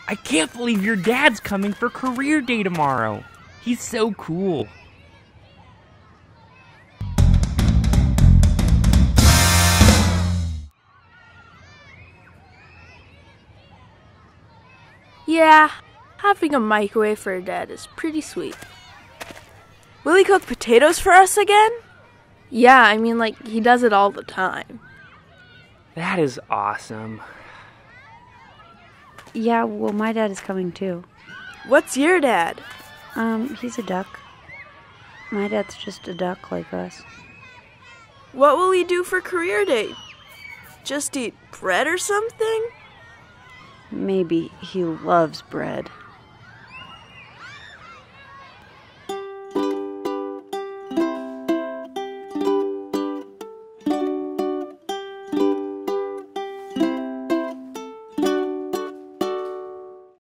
I can't believe your dad's coming for career day tomorrow. He's so cool. Yeah, having a microwave for a dad is pretty sweet. Will he cook potatoes for us again? Yeah, I mean, like, he does it all the time. That is awesome. Yeah, well, my dad is coming too. What's your dad? He's a duck. My dad's just a duck like us. What will he do for career day? Just eat bread or something? Maybe he loves bread.